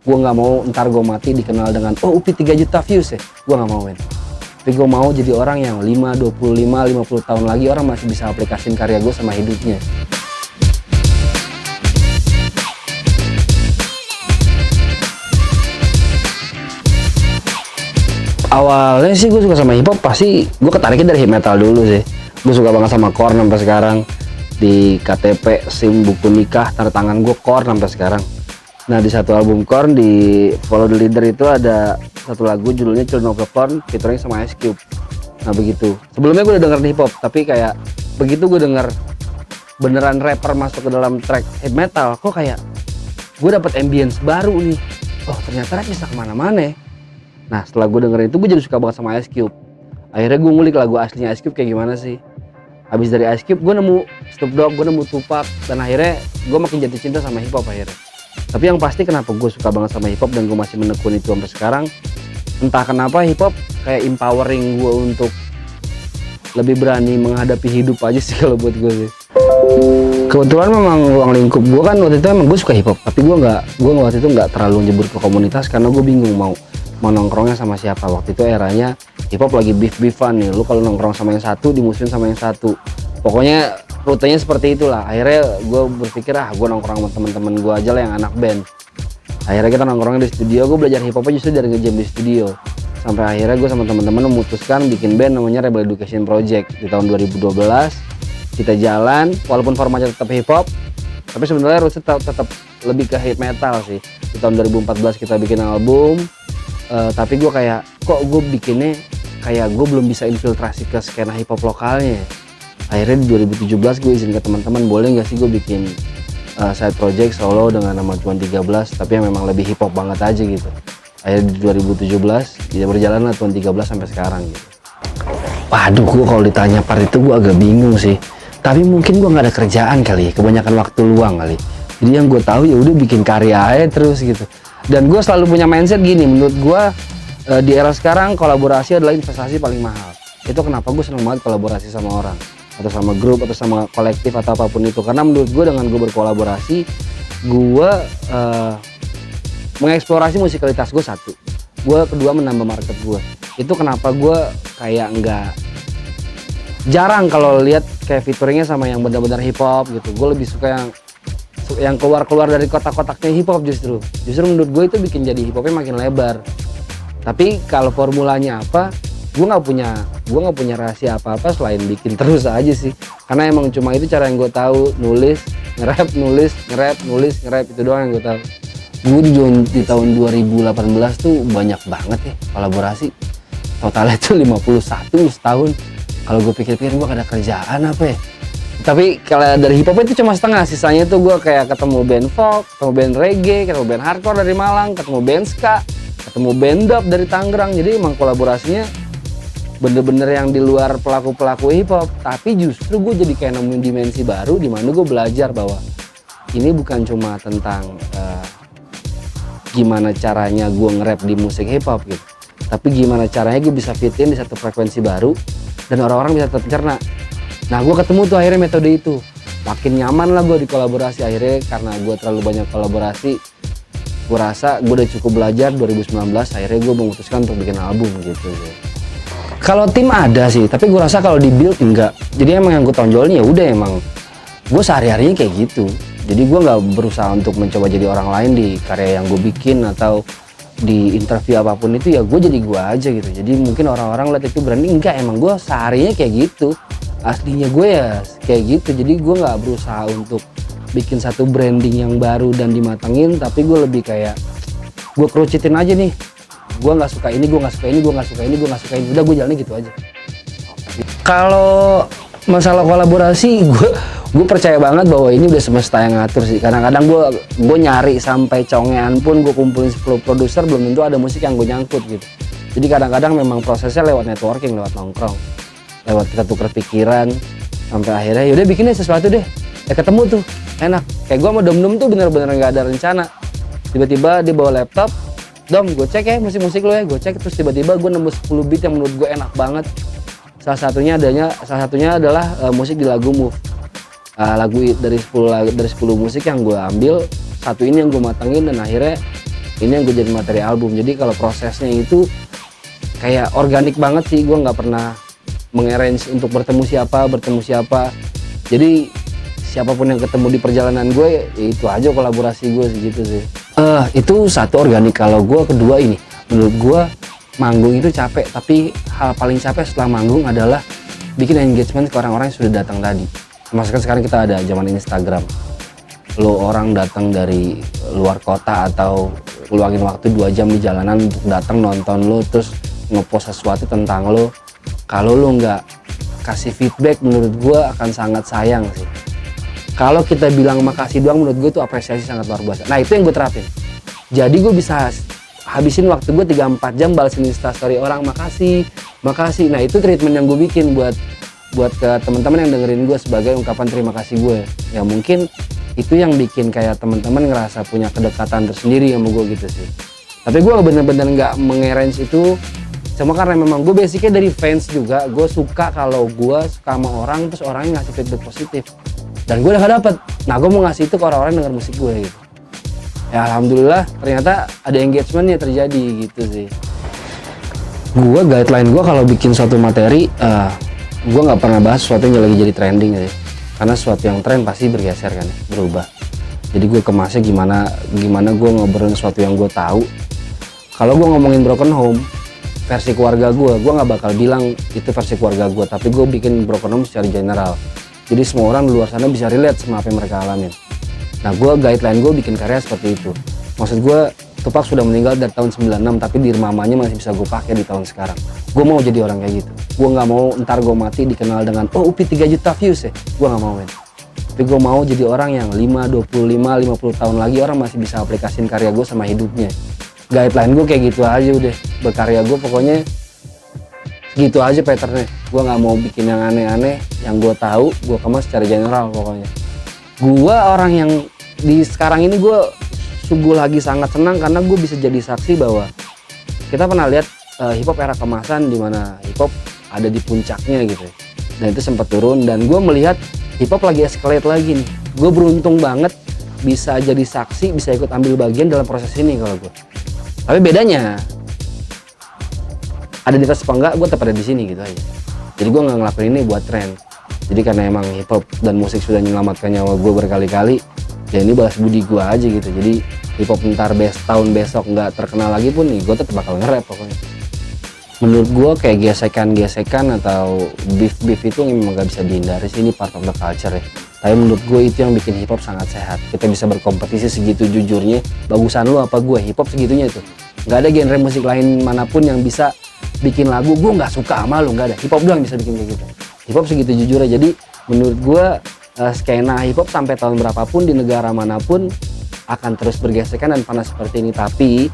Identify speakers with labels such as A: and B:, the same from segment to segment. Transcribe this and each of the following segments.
A: Gue nggak mau ntar gue mati dikenal dengan oh Upi 3 juta views ya, gue nggak mau men. Tapi gue mau jadi orang yang 5, 25, 50 tahun lagi orang masih bisa aplikasiin karya gue sama hidupnya. Awalnya sih gue suka sama hip hop, pasti gue ketariknya dari hip metal dulu sih. Gue suka banget sama Korn sampai sekarang. Di KTP, SIM, buku nikah, tanda tangan gue Korn sampai sekarang. Nah di satu album Korn di Follow the Leader itu ada satu lagu judulnya Children of the Corn featuring sama Ice Cube. Nah begitu. Sebelumnya gue udah denger hip hop, tapi kayak begitu gue denger beneran rapper masuk ke dalam track hip metal, kok kayak gue dapet ambience baru nih. Oh ternyata rap bisa kemana-mana ya. Nah setelah gue dengerin itu gue jadi suka banget sama Ice Cube. Akhirnya gue ngulik lagu aslinya Ice Cube kayak gimana sih. Habis dari Ice Cube gue nemu Snoop Dogg, gue nemu Tupac, dan akhirnya gue makin jatuh cinta sama hip hop akhirnya. Tapi yang pasti kenapa gue suka banget sama hip hop dan gue masih menekuni itu sampai sekarang, entah kenapa hip hop kayak empowering gue untuk lebih berani menghadapi hidup aja sih kalau buat gue sih. Kebetulan memang ruang lingkup gue kan waktu itu emang gue suka hip hop, tapi gue waktu itu nggak terlalu nyebur ke komunitas karena gue bingung mau nongkrongnya sama siapa. Waktu itu eranya hip hop lagi beef-beefan nih, lu kalau nongkrong sama yang satu dimusuhin sama yang satu, pokoknya rutenya seperti itulah. Akhirnya gue berpikir gue nongkrong sama teman-teman gue aja lah yang anak band. Akhirnya kita nongkrongnya di studio, gue belajar hip hopnya justru dari nge-jam di studio. Sampai akhirnya gue sama teman-teman memutuskan bikin band namanya Rebel Education Project di tahun 2012. Kita jalan, walaupun formatnya tetap hip hop, tapi sebenarnya rootsnya tetap lebih ke hip metal sih. Di tahun 2014 kita bikin album, tapi gue kayak kok gue bikinnya kayak gue belum bisa infiltrasi ke skena hip hop lokalnya. Akhirnya di 2017 gue izin ke teman-teman, boleh nggak sih gue bikin side project solo dengan nama Tuan 13, tapi yang memang lebih hip hop banget aja gitu. Akhirnya di 2017 dia berjalan lah Tuan 13 sampai sekarang gitu. Waduh, gue kalau ditanya part itu gue agak bingung sih. Tapi mungkin gue nggak ada kerjaan kali, kebanyakan waktu luang kali. Jadi yang gue tahu ya udah bikin karya aja terus gitu. Dan gue selalu punya mindset gini, menurut gue di era sekarang kolaborasi adalah investasi paling mahal. Itu kenapa gue seneng banget kolaborasi sama orang, atau sama grup, atau sama kolektif, atau apapun itu. Karena menurut gue dengan gue berkolaborasi, gue mengeksplorasi musikalitas gue satu. Gue kedua menambah market gue. Itu kenapa gue kayak jarang kalau lihat kayak featuringnya sama yang benar-benar hip hop gitu. Gue lebih suka yang keluar dari kotak-kotaknya hip hop justru menurut gue itu bikin jadi hip hopnya makin lebar. Tapi kalau formulanya apa, gue nggak punya rahasia apa-apa selain bikin terus aja sih. Karena emang cuma itu cara yang gue tahu, nulis, nge-rap, nge-rap, itu doang yang gue tahu. Gue di tahun 2018 tuh banyak banget ya kolaborasi. Totalnya tuh 51 setahun. Kalau gue pikir-pikir gue gak ada kerjaan apa ya. Tapi kalau dari hip hop itu cuma setengah, sisanya tuh gue kayak ketemu band folk, ketemu band reggae, ketemu band hardcore dari Malang, ketemu band ska, ketemu band dub dari Tangerang. Jadi emang kolaborasinya bener-bener yang di luar pelaku-pelaku hip hop. Tapi justru gue jadi kayak nemuin dimensi baru di mana gue belajar bahwa ini bukan cuma tentang gimana caranya gue nge-rap di musik hip hop gitu, tapi gimana caranya gue bisa fitin di satu frekuensi baru dan orang-orang bisa tetap cerna. Nah gue ketemu tuh akhirnya metode itu, makin nyaman lah gue di kolaborasi. Akhirnya karena gue terlalu banyak kolaborasi, gue rasa gue udah cukup belajar. 2019 akhirnya gue memutuskan untuk bikin album gitu. Kalau tim ada sih, tapi gue rasa kalau di build enggak. Jadi emang yang gue tonjolin ya udah emang gue sehari-harinya kayak gitu. Jadi gue nggak berusaha untuk mencoba jadi orang lain di karya yang gue bikin atau di interview apapun itu. Ya gue jadi gue aja gitu. Jadi mungkin orang-orang lihat itu branding, enggak, emang gue seharinya kayak gitu. Aslinya gue ya kayak gitu. Jadi gue nggak berusaha untuk bikin satu branding yang baru dan dimatengin, tapi gue lebih kayak gue kerucitin aja nih. Gue nggak suka ini, gue nggak suka ini, gue nggak suka ini, gue nggak suka ini. Udah gue jalannya gitu aja. Kalau masalah kolaborasi, gue percaya banget bahwa ini udah semesta yang ngatur sih. Kadang-kadang gue nyari sampai congean pun, gue kumpulin 10 produser, belum tentu ada musik yang gue nyangkut gitu. Jadi kadang-kadang memang prosesnya lewat networking, lewat nongkrong, lewat kita tuker pikiran, sampai akhirnya yaudah bikinnya sesuatu deh. Ketemu tuh enak. Kayak gue sama Dom tuh bener-bener nggak ada rencana. Tiba-tiba dia bawa laptop, Dom gue cek ya musik-musik lo ya, gue cek. Terus tiba-tiba gue nemu 10 beat yang menurut gue enak banget. Salah satunya adalah musik di lagu Move. Lagu dari 10 musik yang gue ambil, satu ini yang gue matengin, dan akhirnya ini yang gue jadi materi album. Jadi kalau prosesnya itu kayak organik banget sih, gue nggak pernah mengarrange untuk bertemu siapa. Jadi siapapun yang ketemu di perjalanan gue, ya itu aja kolaborasi gue segitu sih. Itu satu organik. Kalau gue kedua ini, menurut gue manggung itu capek, tapi hal paling capek setelah manggung adalah bikin engagement ke orang-orang yang sudah datang tadi. Maksudnya sekarang kita ada zaman Instagram, lo orang datang dari luar kota atau luangin waktu 2 jam di jalanan untuk datang nonton lo, terus ngepost sesuatu tentang lo. Kalau lo nggak kasih feedback, menurut gue akan sangat sayang sih. Kalau kita bilang makasih doang, menurut gue itu apresiasi sangat luar biasa. Nah itu yang gue terapin. Jadi gue bisa habisin waktu gue 3-4 jam balesin instastory orang makasih. Nah itu treatment yang gue bikin buat ke teman-teman yang dengerin gue sebagai ungkapan terima kasih gue. Ya mungkin itu yang bikin kayak teman-teman ngerasa punya kedekatan tersendiri sama gue gitu sih. Tapi gue bener-bener nggak mengarrange itu, cuma karena memang gue basicnya dari fans juga. Gue suka kalau gue suka sama orang terus orangnya ngasih feedback positif, dan gue udah gak dapet. Nah gue mau ngasih itu ke orang-orang denger musik gue gitu. Ya alhamdulillah ternyata ada engagementnya terjadi gitu sih. Gue guideline gue kalau bikin suatu materi, gue nggak pernah bahas sesuatu yang lagi jadi trending sih. Karena sesuatu yang tren pasti bergeser kan, berubah. Jadi gue kemasnya gimana gue ngobrolin sesuatu yang gue tahu. Kalau gue ngomongin Broken Home versi keluarga gue nggak bakal bilang itu versi keluarga gue, tapi gue bikin Broken Home secara general. Jadi semua orang di luar sana bisa relate sama apa yang mereka alamin. Nah gue guideline gue bikin karya seperti itu. Maksud gue Tupac sudah meninggal dari tahun 96, tapi di mamanya masih bisa gue pakai di tahun sekarang. Gue mau jadi orang kayak gitu. Gue nggak mau ntar gue mati dikenal dengan Upi 3 juta views ya. Gue nggak mau men. Tapi gue mau jadi orang yang 5, 25, 50 tahun lagi orang masih bisa aplikasiin karya gue sama hidupnya. Guideline gue kayak gitu aja udah. Berkarya gue pokoknya gitu aja patternnya. Gue nggak mau bikin yang aneh-aneh. Yang gue tahu gue kemas secara general pokoknya. Gue orang yang di sekarang ini gue sungguh lagi sangat senang karena gue bisa jadi saksi bahwa kita pernah lihat hip hop era kemasan di mana hip hop ada di puncaknya gitu ya. Dan itu sempat turun, dan gue melihat hip hop lagi escalate lagi nih. Gue beruntung banget bisa jadi saksi, bisa ikut ambil bagian dalam proses ini kalau gue. Tapi bedanya ada di atas apa enggak, gue tetap ada di sini gitu aja. Jadi gue nggak ngelakuin ini buat tren. Jadi karena emang hip hop dan musik sudah menyelamatkan nyawa gue berkali-kali, ya ini balas budi gue aja gitu. Jadi hip hop ntar tahun besok nggak terkenal lagi pun nih, gue tetap bakal nge-rap pokoknya. Menurut gue kayak gesekan-gesekan atau beef itu memang gak bisa dihindari sih, ini part of the culture ya. Tapi menurut gue itu yang bikin hip hop sangat sehat. Kita bisa berkompetisi segitu jujurnya, bagusan lu apa gue, hip hop segitunya itu. Nggak ada genre musik lain manapun yang bisa bikin lagu gue nggak suka sama lu, nggak ada. Hip hop doang bisa bikin kayak gitu. Hip hop segitu jujurnya. Jadi menurut gue skena hip hop sampai tahun berapapun di negara manapun akan terus bergesekan dan panas seperti ini. Tapi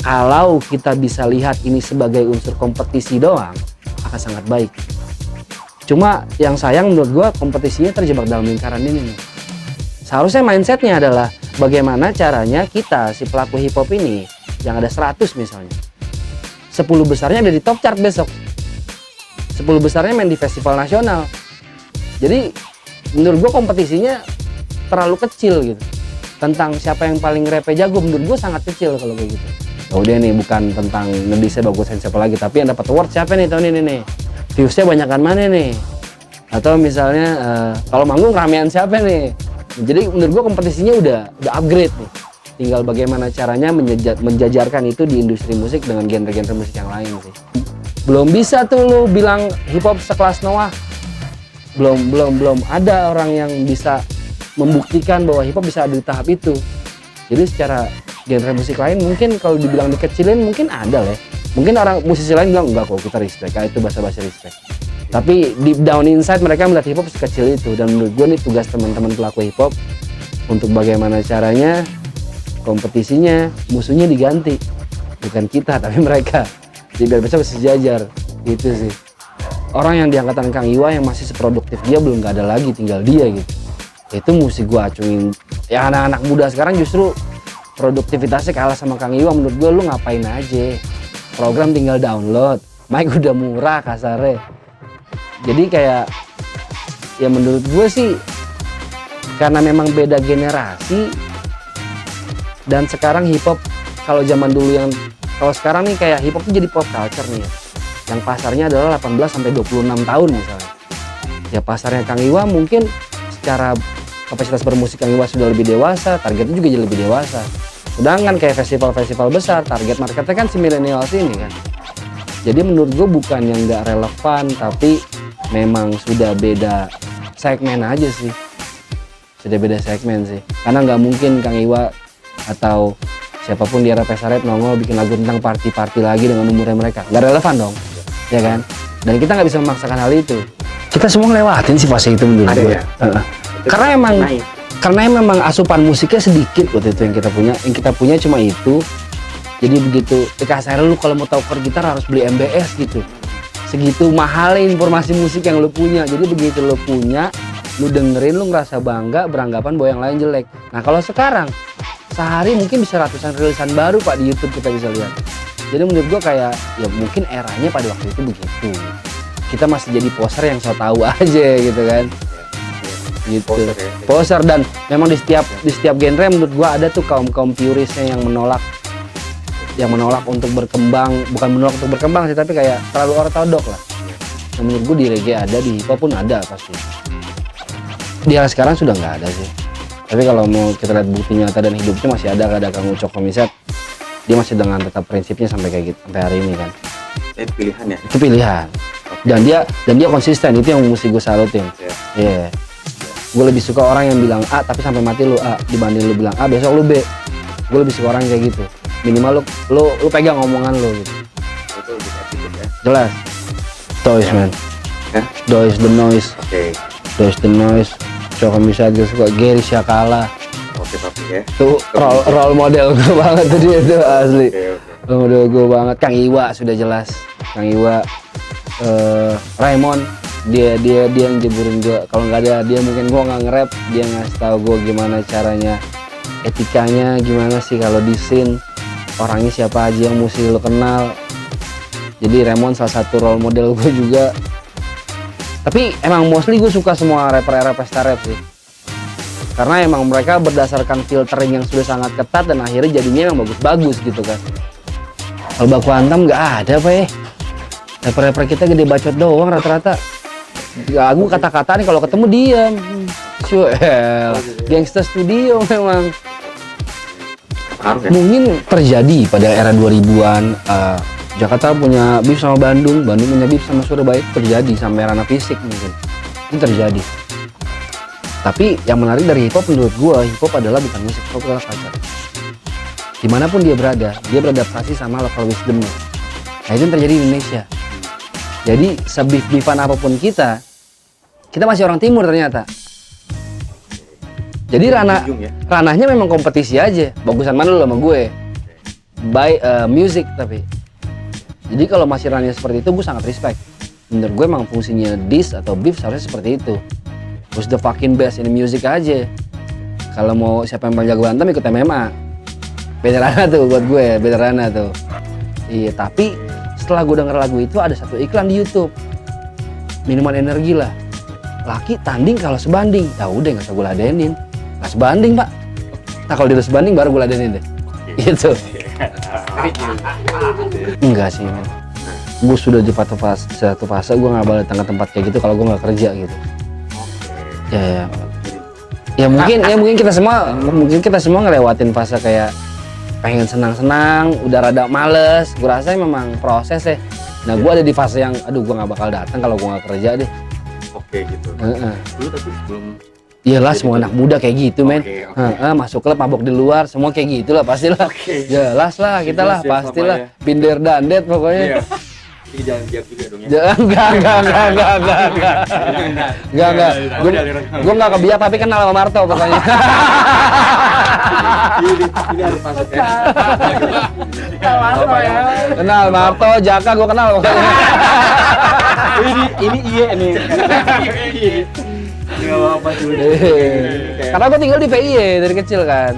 A: kalau kita bisa lihat ini sebagai unsur kompetisi doang, akan sangat baik. Cuma yang sayang menurut gue kompetisinya terjebak dalam lingkaran ini nih. Seharusnya mindsetnya adalah bagaimana caranya kita si pelaku hip hop ini yang ada 100 misalnya, 10 besarnya ada di top chart besok, 10 besarnya main di festival nasional. Jadi menurut gue kompetisinya terlalu kecil gitu. Tentang siapa yang paling rapnya jago, menurut gue sangat kecil kalau kayak gitu. Ya udah nih, bukan tentang ngedesain bagusan siapa lagi, tapi yang dapat award siapa nih tahun ini nih, viewsnya banyakan mana nih, atau misalnya kalau manggung ramean siapa nih. Jadi menurut gue kompetisinya udah upgrade nih, tinggal bagaimana caranya menjajarkan itu di industri musik dengan genre-genre musik yang lain sih. Belum bisa tuh lu bilang hip hop sekelas Noah, belum ada orang yang bisa membuktikan bahwa hip hop bisa ada di tahap itu. Jadi secara genre musik lain mungkin kalau dibilang dikecilin mungkin ada lah. Mungkin orang musisi lain bilang enggak kok, kita respect, itu bahasa-bahasa respect. Tapi deep down inside mereka melihat hip hop sekecil itu. Dan menurut gue nih tugas teman-teman pelaku hip hop untuk bagaimana caranya kompetisinya, musuhnya diganti. Bukan kita tapi mereka. Jadi biar bisa sejajar gitu sih. Orang yang di angkatan Kang Iwa yang masih seproduktif dia belum nggak ada lagi, tinggal dia gitu. Itu mesti gue acungin. Ya anak-anak muda sekarang justru produktivitasnya kalah sama Kang Iwa. Menurut gue lu ngapain aja, program tinggal download, mic udah murah kasarnya. Jadi kayak ya menurut gue sih karena memang beda generasi, dan sekarang hip hop kalau zaman dulu kalau sekarang nih kayak hip hop tuh jadi pop culture nih ya. Yang pasarnya adalah 18 sampai 26 tahun misalnya. Ya pasarnya Kang Iwa mungkin secara kapasitas bermusik Kang Iwa sudah lebih dewasa, targetnya juga jadi lebih dewasa. Sedangkan kayak festival-festival besar, target marketnya kan si milenial ini kan. Jadi menurut gue bukan yang nggak relevan, tapi memang sudah beda segmen aja sih. Sudah beda segmen sih. Karena nggak mungkin Kang Iwa atau siapapun di era Pesta Rap nongol bikin lagu tentang party-party lagi dengan umurnya mereka. Nggak relevan dong, ya kan? Dan kita nggak bisa memaksakan hal itu. Kita semua ngelewatin sih fase itu menurut gue. Ya? Karena memang asupan musiknya sedikit waktu itu yang kita punya cuma itu. Jadi begitu kasar lu kalau mau tahu chord gitar harus beli MBS gitu. Segitu mahalnya informasi musik yang lu punya. Jadi begitu lu punya, lu dengerin, lu ngerasa bangga, beranggapan bahwa yang lain jelek. Nah kalau sekarang sehari mungkin bisa ratusan rilisan baru Pak di YouTube kita bisa lihat. Jadi menurut gua kayak ya mungkin eranya pada waktu itu begitu. Kita masih jadi poser yang so tahu aja gitu kan. Gitu. Poser dan memang di setiap genre menurut gua ada tuh kaum purisnya yang menolak untuk berkembang, bukan menolak untuk berkembang sih, tapi kayak terlalu ortodok lah. Nah, menurut gue di reggae ada, di hip hop pun ada pasti. Di era sekarang sudah nggak ada sih. Tapi kalau mau kita lihat bukti nyata dan hidupnya masih ada Kang Ucok Komiset. Dia masih dengan tetap prinsipnya sampai kayak gitu sampai hari ini kan.
B: Itu pilihan ya?
A: Itu pilihan. Okay. Dan dia konsisten, itu yang mesti gue salutin. Iya. Gue lebih suka orang yang bilang A tapi sampai mati lu A dibanding lu bilang A besok lu B. Gue lebih suka orang kayak gitu. Minimal lu pegang omongan lu gitu.
B: Itu lebih attitude ya.
A: Jelas. Toys man. Dois the noise.
B: Oke.
A: Dois the noise. Coba bisa gue suka Gary Syakala.
B: Oke tapi ya.
A: Tuh role model gue banget tuh dia tuh asli.
B: Oke.
A: Role model gue banget. Kang Iwa sudah jelas. Kang Iwa, Raymond. Dia yang jeburin gue. Kalau nggak ada dia mungkin gue nggak nge-rap. Dia ngasih tahu gue gimana caranya, etikanya gimana sih kalau di scene, orangnya siapa aja yang mesti lo kenal. Jadi Raymond salah satu role model gue juga. Tapi emang mostly gue suka semua rapper era Pesta Rap sih. Karena emang mereka berdasarkan filtering yang sudah sangat ketat dan akhirnya jadinya emang bagus-bagus gitu kan. Kalau Baku Hantam nggak ada Pak ya. Rapper-rapper kita gede bacot doang rata-rata. Ya, gue kata-kata nih kalau ketemu diam. Suel, gangsta studio memang. Mungkin terjadi pada era 2000-an. Jakarta punya beef sama Bandung punya beef sama Surabaya, terjadi sampai ranah fisik mungkin. Ini terjadi. Tapi yang menarik dari hip hop menurut gue, hip hop adalah bukan musik, hip hop adalah culture. Dimanapun dia beradaptasi sama local wisdomnya. Nah itu yang terjadi di Indonesia. Jadi sebif-bifan apapun kita masih orang timur ternyata. Jadi ranahnya memang kompetisi aja. Bagusan mana lu sama gue? By music tapi. Jadi kalau masih ranahnya seperti itu gue sangat respect. Menurut gue emang fungsinya diss atau beef seharusnya seperti itu. Who's the fucking best in music aja. Kalau mau siapa yang paling jago berantem ikut MMA. Beda ranah tuh buat gue, beda ranah tuh. Iya tapi setelah gue denger lagu itu ada satu iklan di YouTube. Minuman energi lah. Laki tanding kalau sebanding. Ya udah nggak usah gue ladenin. Nggak sebanding Pak. Nah kalau dia udah sebanding baru gue ladenin deh. Gitu. Enggak sih. Gue sudah di satu fase gue nggak boleh datang ke tempat kayak gitu kalau gue nggak kerja gitu. Ya mungkin kita semua ngelewatin fase kayak pengen senang-senang, udah rada males. Gue rasa memang proses ya. Nah gue ada di fase yang aduh gue nggak bakal datang kalau gue nggak kerja deh.
B: Oke gitu. Dulu tapi belum.
A: Iyalah semua anak muda kayak gitu men. Masuk klub mabok di luar semua kayak gitulah pastilah. Jelas lah kita lah pastilah. Binder dandet pokoknya.
B: Jangan diam juga dong ya.
A: Enggak. Gue nggak kebiak tapi kenal sama Marto pokoknya.
B: Ini harus masuk ya.
A: Kenal Marto, Jaka gue kenal pokoknya.
B: Ini iya nih. Nggak apa-apa sih.
A: Karena gue tinggal di VIY dari kecil kan.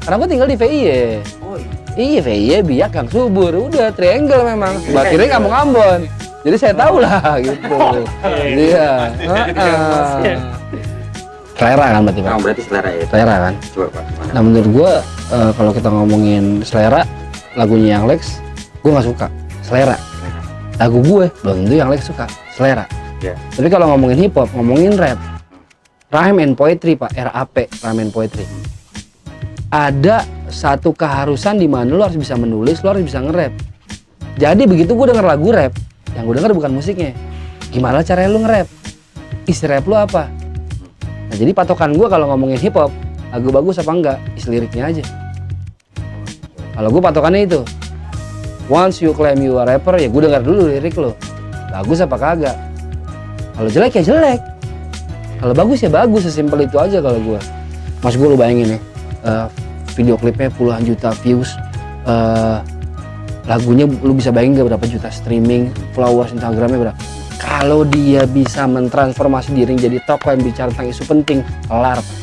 A: Karena gue tinggal di VIY.
B: Oh
A: iya VIY Biak Gang Subur, udah triangle memang. Batirnya kampung Ambon. Jadi saya tahu lah gitu. Iya. Selera kan berarti Pak?
B: Berarti selera ya?
A: Selera kan?
B: Coba Pak, gimana?
A: Nah menurut gue kalau kita ngomongin selera, lagunya Yang Lex gue nggak suka, selera. Lagu gue belum tentu Yang Lex suka, selera. Tapi kalau ngomongin hip hop, ngomongin rap, rhyme and poetry pak, RAP, rhyme and poetry, ada satu keharusan di mana lo harus bisa menulis, lo harus bisa nge-rap. Jadi begitu gue denger lagu rap, yang gue denger bukan musiknya, gimana caranya lo nge-rap, isi rap lo apa. Nah jadi patokan gue kalau ngomongin hip hop, lagu bagus apa enggak, isi liriknya aja. Kalau gue patokannya itu, once you claim you are rapper, ya gue denger dulu lirik lo, bagus apa kagak. Kalau jelek ya jelek, kalau bagus ya bagus, sesimpel itu aja kalau gue. Mas gue lu bayangin ya, video klipnya puluhan juta views, lagunya lu bisa bayangin gak berapa juta streaming, followers Instagramnya berapa. Kalau dia bisa mentransformasi diri jadi tokoh yang bicara tentang isu penting, kelar pak.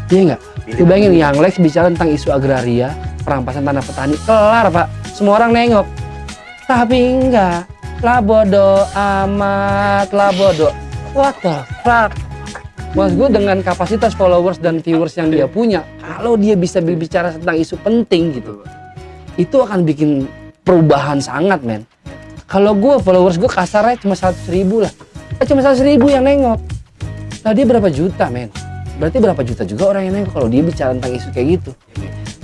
A: Iya nggak? Lu bayangin Yang Lex bicara tentang isu agraria, perampasan tanah petani, kelar pak. Semua orang nengok. Tapi enggak, lah bodo amat, lah bodo. What the fuck? Mas gue dengan kapasitas followers dan viewers yang dia punya, kalau dia bisa berbicara tentang isu penting gitu, itu akan bikin perubahan sangat men. Kalau gue followers gue kasarnya cuma 100.000 lah, cuma 100.000 yang nengok. Nah dia berapa juta men? Berarti berapa juta juga orang yang nengok kalau dia bicara tentang isu kayak gitu.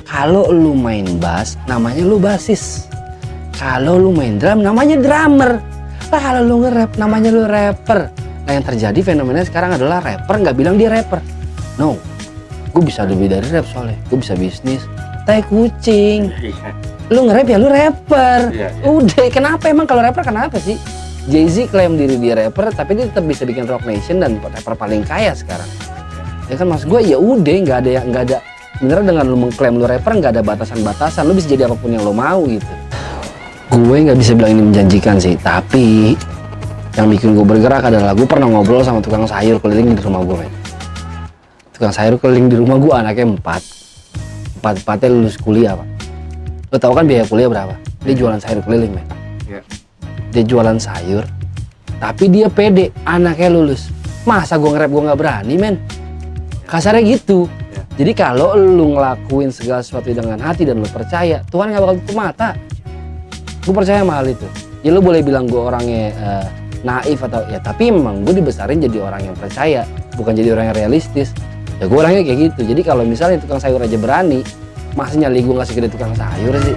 A: Kalau lu main bass, namanya lu basis. Kalau lu main drum, namanya drummer. Lah kalau lu nge-rap, namanya lu rapper. Nah yang terjadi fenomenanya sekarang adalah rapper nggak bilang dia rapper. No, gue bisa lebih dari rap soalnya. Gue bisa bisnis. Tai kucing. Lu nge-rap ya lu rapper. Udah, kenapa emang kalau rapper kenapa sih? Jay-Z klaim diri dia rapper, tapi dia tetap bisa bikin Rock Nation dan rapper paling kaya sekarang. Ya kan maksud gue ya udah nggak ada. Beneran dengan lu mengklaim lu rapper nggak ada batasan-batasan, lu bisa jadi apapun yang lu mau gitu. Gue nggak bisa bilang ini menjanjikan sih, tapi yang bikin gue bergerak adalah gue pernah ngobrol sama tukang sayur keliling di rumah gue men. Tukang sayur keliling di rumah gue anaknya empatnya lulus kuliah pak. Lo tau kan biaya kuliah berapa? Dia jualan sayur keliling men. Dia jualan sayur, tapi dia pede anaknya lulus. Masa gue nge-rap gue nggak berani men? Kasarnya gitu. Jadi kalau lu ngelakuin segala sesuatu dengan hati dan lu percaya, Tuhan nggak bakal tutup mata. Gue percaya sama hal itu. Ya lu boleh bilang gue orangnya naif atau ya, tapi memang gue dibesarin jadi orang yang percaya, bukan jadi orang yang realistis. Ya gue orangnya kayak gitu. Jadi kalau misalnya tukang sayur aja berani, masa nyali gue nggak segede tukang sayur sih.